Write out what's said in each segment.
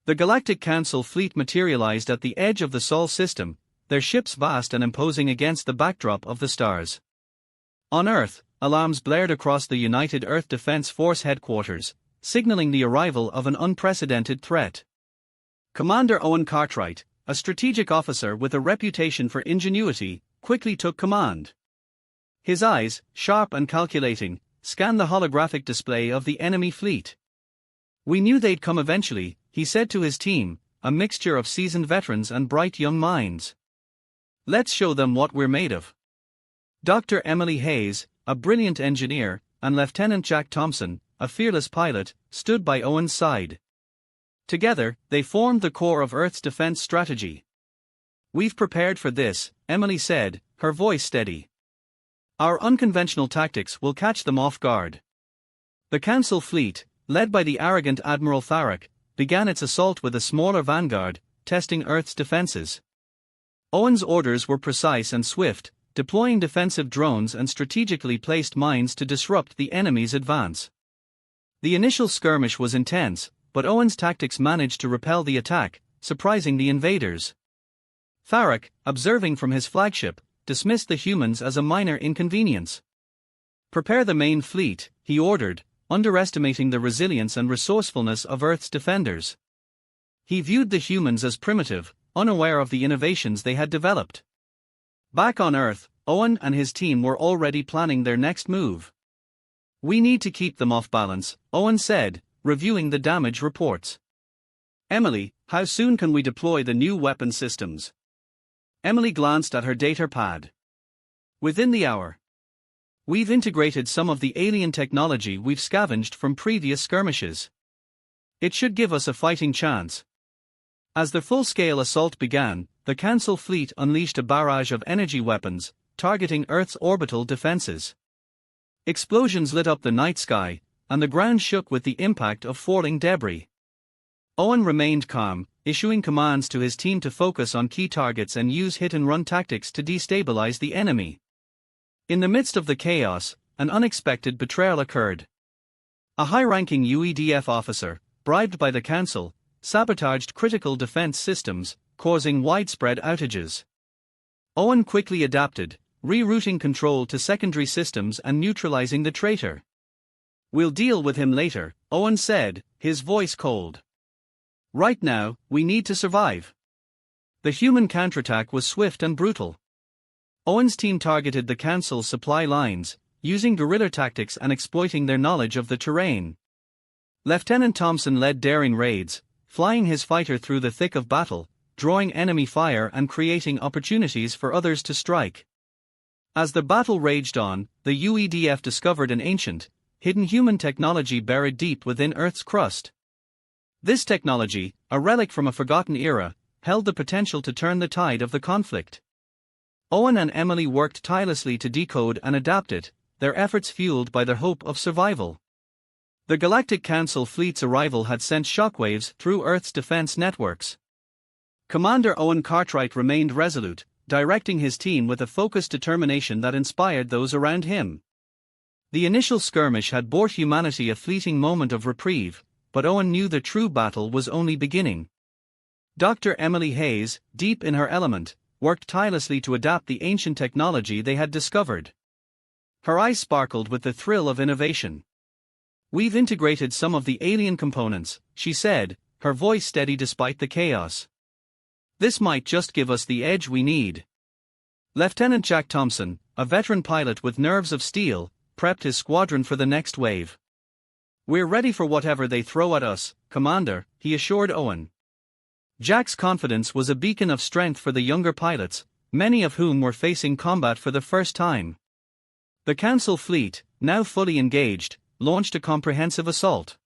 The Galactic Council fleet materialized at the edge of the Sol system, their ships vast and imposing against the backdrop of the stars. On Earth, alarms blared across the United Earth Defense Force headquarters, signaling the arrival of an unprecedented threat. Commander Owen Cartwright, a strategic officer with a reputation for ingenuity, quickly took command. His eyes, sharp and calculating, scanned the holographic display of the enemy fleet. "We knew they'd come eventually," he said to his team, a mixture of seasoned veterans and bright young minds. "Let's show them what we're made of." Dr. Emily Hayes, a brilliant engineer, and Lieutenant Jack Thompson, a fearless pilot, stood by Owen's side. Together, they formed the core of Earth's defense strategy. "We've prepared for this," Emily said, her voice steady. "Our unconventional tactics will catch them off guard." The Council fleet, led by the arrogant Admiral Tharak, began its assault with a smaller vanguard, testing Earth's defenses. Owen's orders were precise and swift, deploying defensive drones and strategically placed mines to disrupt the enemy's advance. The initial skirmish was intense, but Owen's tactics managed to repel the attack, surprising the invaders. Tharak, observing from his flagship, dismissed the humans as a minor inconvenience. "Prepare the main fleet," he ordered, underestimating the resilience and resourcefulness of Earth's defenders. He viewed the humans as primitive, unaware of the innovations they had developed. Back on Earth, Owen and his team were already planning their next move. "We need to keep them off balance," Owen said, reviewing the damage reports. "Emily, how soon can we deploy the new weapon systems?" Emily glanced at her data pad. "Within the hour. We've integrated some of the alien technology we've scavenged from previous skirmishes. It should give us a fighting chance." As the full-scale assault began, the Council fleet unleashed a barrage of energy weapons, targeting Earth's orbital defenses. Explosions lit up the night sky, and the ground shook with the impact of falling debris. Owen remained calm, issuing commands to his team to focus on key targets and use hit-and-run tactics to destabilize the enemy. In the midst of the chaos, an unexpected betrayal occurred. A high-ranking UEDF officer, bribed by the Council, sabotaged critical defense systems, causing widespread outages. Owen quickly adapted, rerouting control to secondary systems and neutralizing the traitor. "We'll deal with him later," Owen said, his voice cold. "Right now, we need to survive." The human counterattack was swift and brutal. Owen's team targeted the Council's supply lines, using guerrilla tactics and exploiting their knowledge of the terrain. Lieutenant Thompson led daring raids, flying his fighter through the thick of battle, drawing enemy fire and creating opportunities for others to strike. As the battle raged on, the UEDF discovered an ancient, hidden human technology buried deep within Earth's crust. This technology, a relic from a forgotten era, held the potential to turn the tide of the conflict. Owen and Emily worked tirelessly to decode and adapt it, their efforts fueled by their hope of survival. The Galactic Council fleet's arrival had sent shockwaves through Earth's defense networks. Commander Owen Cartwright remained resolute, directing his team with a focused determination that inspired those around him. The initial skirmish had brought humanity a fleeting moment of reprieve, but Owen knew the true battle was only beginning. Dr. Emily Hayes, deep in her element, worked tirelessly to adapt the ancient technology they had discovered. Her eyes sparkled with the thrill of innovation. "We've integrated some of the alien components," she said, her voice steady despite the chaos. "This might just give us the edge we need." Lieutenant Jack Thompson, a veteran pilot with nerves of steel, prepped his squadron for the next wave. "We're ready for whatever they throw at us, Commander," he assured Owen. Jack's confidence was a beacon of strength for the younger pilots, many of whom were facing combat for the first time. The Council fleet, now fully engaged, launched a comprehensive assault.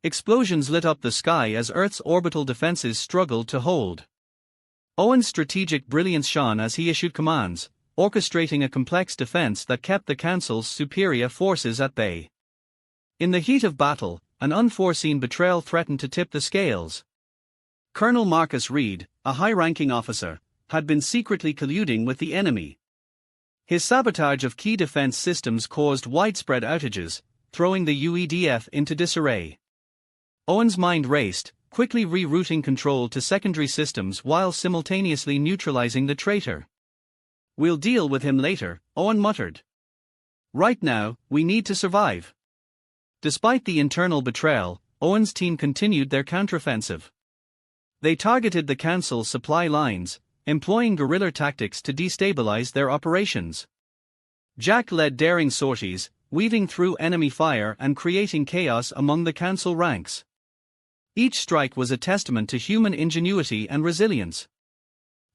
Explosions lit up the sky as Earth's orbital defenses struggled to hold. Owen's strategic brilliance shone as he issued commands, orchestrating a complex defense that kept the Council's superior forces at bay. In the heat of battle, an unforeseen betrayal threatened to tip the scales. Colonel Marcus Reed, a high-ranking officer, had been secretly colluding with the enemy. His sabotage of key defense systems caused widespread outages, throwing the UEDF into disarray. Owen's mind raced, quickly rerouting control to secondary systems while simultaneously neutralizing the traitor. "We'll deal with him later," Owen muttered. "Right now, we need to survive." Despite the internal betrayal, Owen's team continued their counteroffensive. They targeted the Council's supply lines, employing guerrilla tactics to destabilize their operations. Jack led daring sorties, weaving through enemy fire and creating chaos among the Council ranks. Each strike was a testament to human ingenuity and resilience.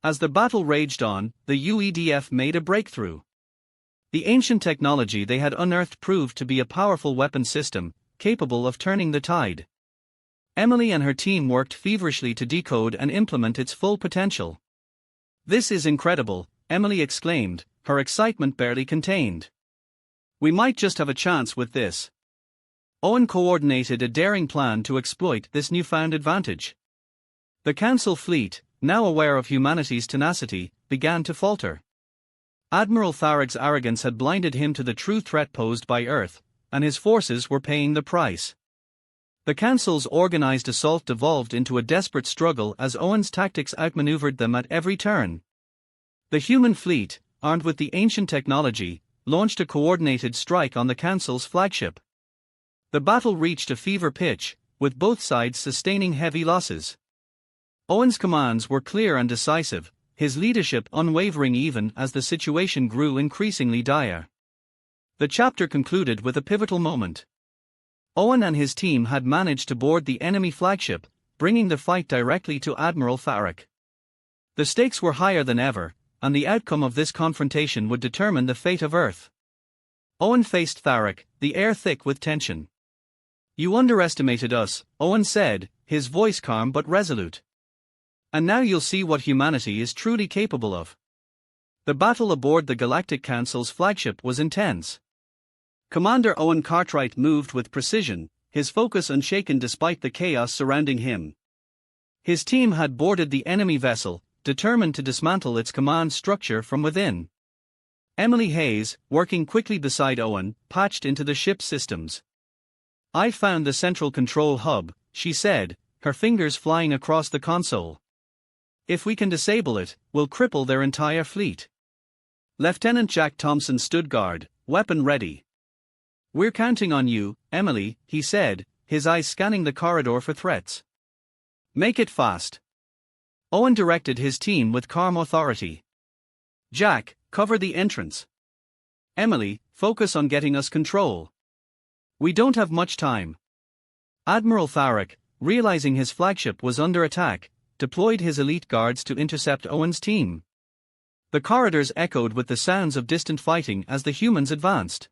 As the battle raged on, the UEDF made a breakthrough. The ancient technology they had unearthed proved to be a powerful weapon system, capable of turning the tide. Emily and her team worked feverishly to decode and implement its full potential. "This is incredible," Emily exclaimed, her excitement barely contained. "We might just have a chance with this." Owen coordinated a daring plan to exploit this newfound advantage. The Council fleet, now aware of humanity's tenacity, began to falter. Admiral Tharag's arrogance had blinded him to the true threat posed by Earth, and his forces were paying the price. The Council's organized assault devolved into a desperate struggle as Owen's tactics outmaneuvered them at every turn. The human fleet, armed with the ancient technology, launched a coordinated strike on the Council's flagship. The battle reached a fever pitch, with both sides sustaining heavy losses. Owen's commands were clear and decisive, his leadership unwavering even as the situation grew increasingly dire. The chapter concluded with a pivotal moment. Owen and his team had managed to board the enemy flagship, bringing the fight directly to Admiral Tharag. The stakes were higher than ever, and the outcome of this confrontation would determine the fate of Earth. Owen faced Tharag, the air thick with tension. "You underestimated us," Owen said, his voice calm but resolute. "And now you'll see what humanity is truly capable of." The battle aboard the Galactic Council's flagship was intense. Commander Owen Cartwright moved with precision, his focus unshaken despite the chaos surrounding him. His team had boarded the enemy vessel, determined to dismantle its command structure from within. Emily Hayes, working quickly beside Owen, patched into the ship's systems. "I found the central control hub," she said, her fingers flying across the console. "If we can disable it, we'll cripple their entire fleet." Lieutenant Jack Thompson stood guard, weapon ready. "We're counting on you, Emily," he said, his eyes scanning the corridor for threats. "Make it fast." Owen directed his team with calm authority. "Jack, cover the entrance. Emily, focus on getting us control. We don't have much time." Admiral Tharag, realizing his flagship was under attack, deployed his elite guards to intercept Owen's team. The corridors echoed with the sounds of distant fighting as the humans advanced.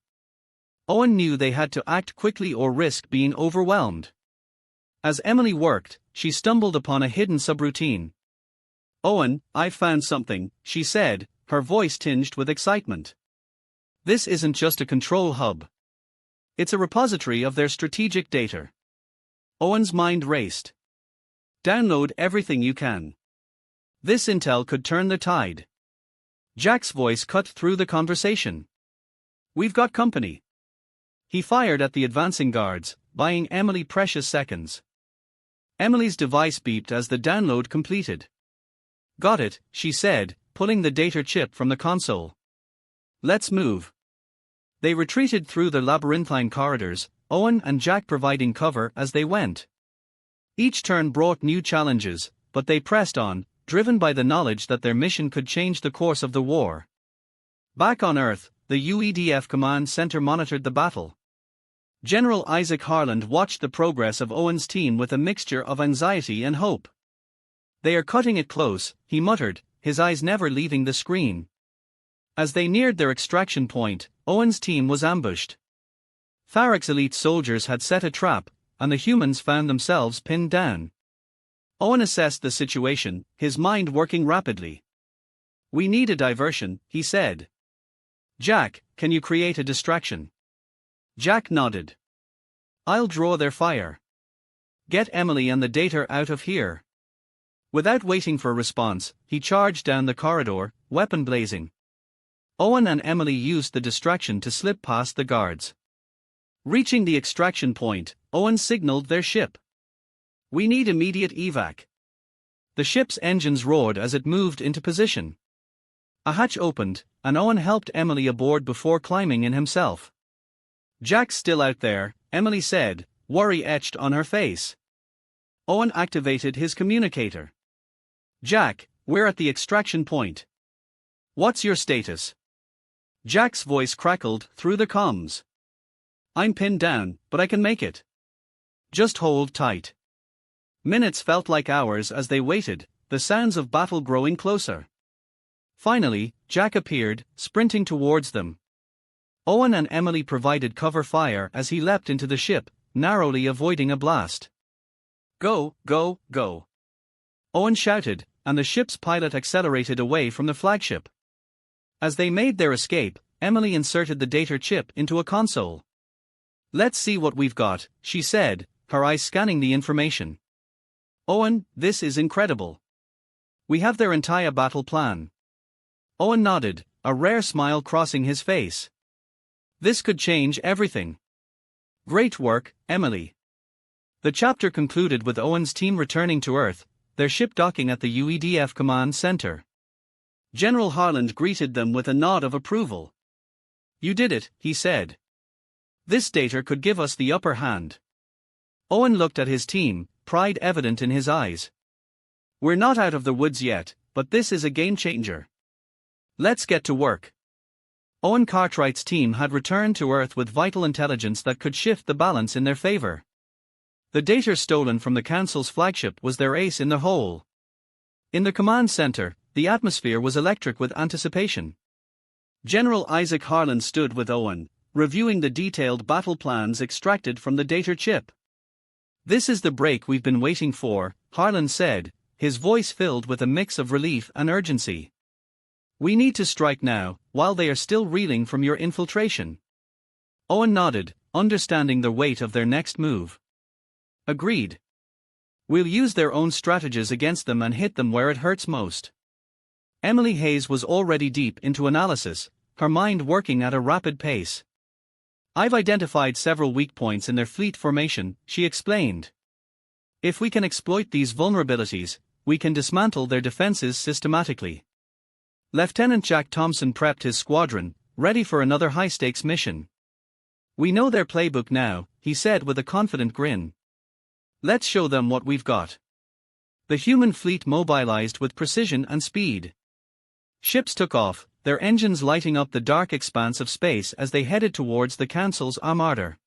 Owen knew they had to act quickly or risk being overwhelmed. As Emily worked, she stumbled upon a hidden subroutine. "Owen, I've found something," she said, her voice tinged with excitement. "This isn't just a control hub. It's a repository of their strategic data." Owen's mind raced. "Download everything you can. This intel could turn the tide." Jack's voice cut through the conversation. "We've got company." He fired at the advancing guards, buying Emily precious seconds. Emily's device beeped as the download completed. "Got it," she said, pulling the data chip from the console. "Let's move." They retreated through the labyrinthine corridors, Owen and Jack providing cover as they went. Each turn brought new challenges, but they pressed on, driven by the knowledge that their mission could change the course of the war. Back on Earth, the UEDF command center monitored the battle. General Isaac Harland watched the progress of Owen's team with a mixture of anxiety and hope. "They are cutting it close," he muttered, his eyes never leaving the screen. As they neared their extraction point, Owen's team was ambushed. Tharag's elite soldiers had set a trap, and the humans found themselves pinned down. Owen assessed the situation, his mind working rapidly. "We need a diversion," he said. "Jack, can you create a distraction?" Jack nodded. "I'll draw their fire. Get Emily and the data out of here." Without waiting for a response, he charged down the corridor, weapon blazing. Owen and Emily used the distraction to slip past the guards. Reaching the extraction point, Owen signaled their ship. We need immediate evac. The ship's engines roared as it moved into position. A hatch opened, and Owen helped Emily aboard before climbing in himself. "Jack's still out there," Emily said, worry etched on her face. Owen activated his communicator. "Jack, we're at the extraction point. What's your status?" Jack's voice crackled through the comms. "I'm pinned down, but I can make it. Just hold tight." Minutes felt like hours as they waited, the sounds of battle growing closer. Finally, Jack appeared, sprinting towards them. Owen and Emily provided cover fire as he leapt into the ship, narrowly avoiding a blast. "Go, go, go!" Owen shouted, and the ship's pilot accelerated away from the flagship. As they made their escape, Emily inserted the data chip into a console. "Let's see what we've got," she said, her eyes scanning the information. "Owen, this is incredible. We have their entire battle plan." Owen nodded, a rare smile crossing his face. "This could change everything." "Great work, Emily." The chapter concluded with Owen's team returning to Earth, their ship docking at the UEDF command center. General Harland greeted them with a nod of approval. "You did it," he said. "This data could give us the upper hand." Owen looked at his team, pride evident in his eyes. "We're not out of the woods yet, but this is a game changer. Let's get to work." Owen Cartwright's team had returned to Earth with vital intelligence that could shift the balance in their favor. The data stolen from the Council's flagship was their ace in the hole. In the command center, the atmosphere was electric with anticipation. General Isaac Harland stood with Owen, reviewing the detailed battle plans extracted from the data chip. "This is the break we've been waiting for," Harland said, his voice filled with a mix of relief and urgency. "We need to strike now, while they are still reeling from your infiltration." Owen nodded, understanding the weight of their next move. "Agreed. We'll use their own strategies against them and hit them where it hurts most." Emily Hayes was already deep into analysis, her mind working at a rapid pace. "I've identified several weak points in their fleet formation," she explained. "If we can exploit these vulnerabilities, we can dismantle their defenses systematically." Lieutenant Jack Thompson prepped his squadron, ready for another high-stakes mission. "We know their playbook now," he said with a confident grin. "Let's show them what we've got." The human fleet mobilized with precision and speed. Ships took off, their engines lighting up the dark expanse of space as they headed towards the Council's armada.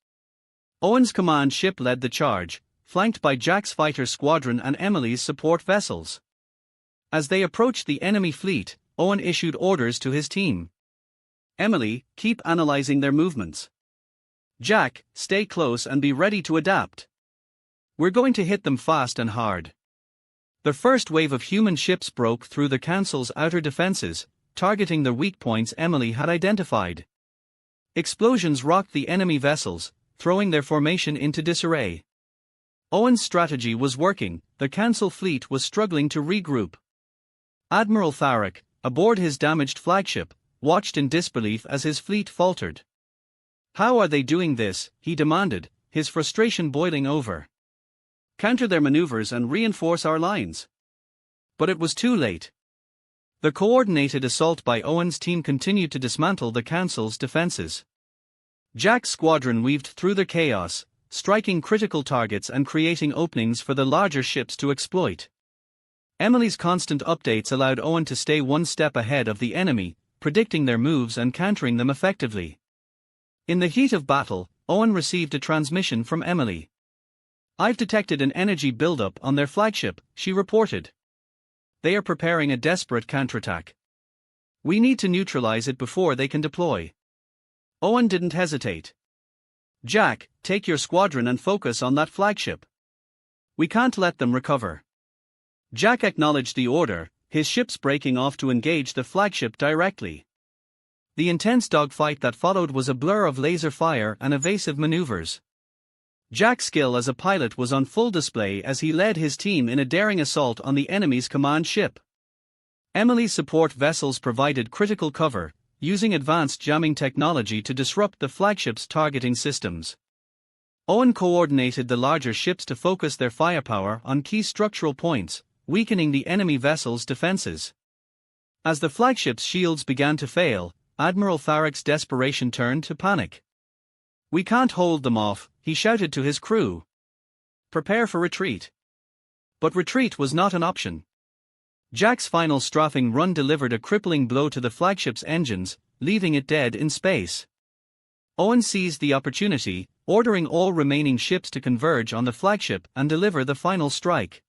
Owen's command ship led the charge, flanked by Jack's fighter squadron and Emily's support vessels. As they approached the enemy fleet, Owen issued orders to his team. "Emily, keep analyzing their movements. Jack, stay close and be ready to adapt. We're going to hit them fast and hard." The first wave of human ships broke through the Council's outer defenses, targeting the weak points Emily had identified. Explosions rocked the enemy vessels, throwing their formation into disarray. Owen's strategy was working, the Council fleet was struggling to regroup. Admiral Tharek, aboard his damaged flagship, watched in disbelief as his fleet faltered. "How are they doing this?" he demanded, his frustration boiling over. "Counter their maneuvers and reinforce our lines." But it was too late. The coordinated assault by Owen's team continued to dismantle the Council's defenses. Jack's squadron weaved through the chaos, striking critical targets and creating openings for the larger ships to exploit. Emily's constant updates allowed Owen to stay one step ahead of the enemy, predicting their moves and countering them effectively. In the heat of battle, Owen received a transmission from Emily. "I've detected an energy buildup on their flagship," she reported. "They are preparing a desperate counterattack. We need to neutralize it before they can deploy." Owen didn't hesitate. "Jack, take your squadron and focus on that flagship. We can't let them recover." Jack acknowledged the order, his ships breaking off to engage the flagship directly. The intense dogfight that followed was a blur of laser fire and evasive maneuvers. Jack's skill as a pilot was on full display as he led his team in a daring assault on the enemy's command ship. Emily's support vessels provided critical cover, using advanced jamming technology to disrupt the flagship's targeting systems. Owen coordinated the larger ships to focus their firepower on key structural points, weakening the enemy vessels' defenses. As the flagship's shields began to fail, Admiral Tharek's desperation turned to panic. "We can't hold them off," he shouted to his crew. "Prepare for retreat." But retreat was not an option. Jack's final strafing run delivered a crippling blow to the flagship's engines, leaving it dead in space. Owen seized the opportunity, ordering all remaining ships to converge on the flagship and deliver the final strike.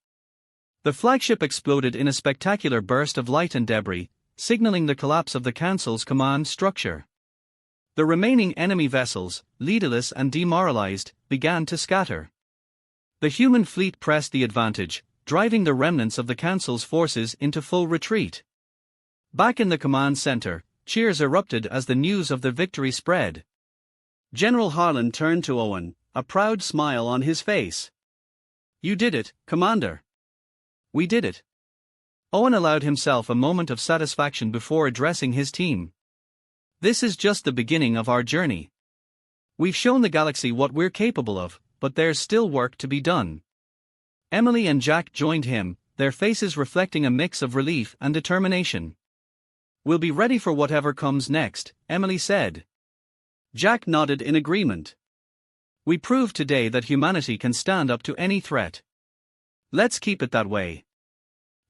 The flagship exploded in a spectacular burst of light and debris, signaling the collapse of the Council's command structure. The remaining enemy vessels, leaderless and demoralized, began to scatter. The human fleet pressed the advantage, driving the remnants of the Council's forces into full retreat. Back in the command center, cheers erupted as the news of the victory spread. General Harlan turned to Owen, a proud smile on his face. "You did it, Commander." "We did it." Owen allowed himself a moment of satisfaction before addressing his team. "This is just the beginning of our journey. We've shown the galaxy what we're capable of, but there's still work to be done." Emily and Jack joined him, their faces reflecting a mix of relief and determination. "We'll be ready for whatever comes next," Emily said. Jack nodded in agreement. "We proved today that humanity can stand up to any threat. Let's keep it that way."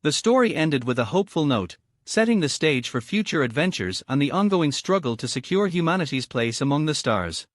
The story ended with a hopeful note, setting the stage for future adventures and the ongoing struggle to secure humanity's place among the stars.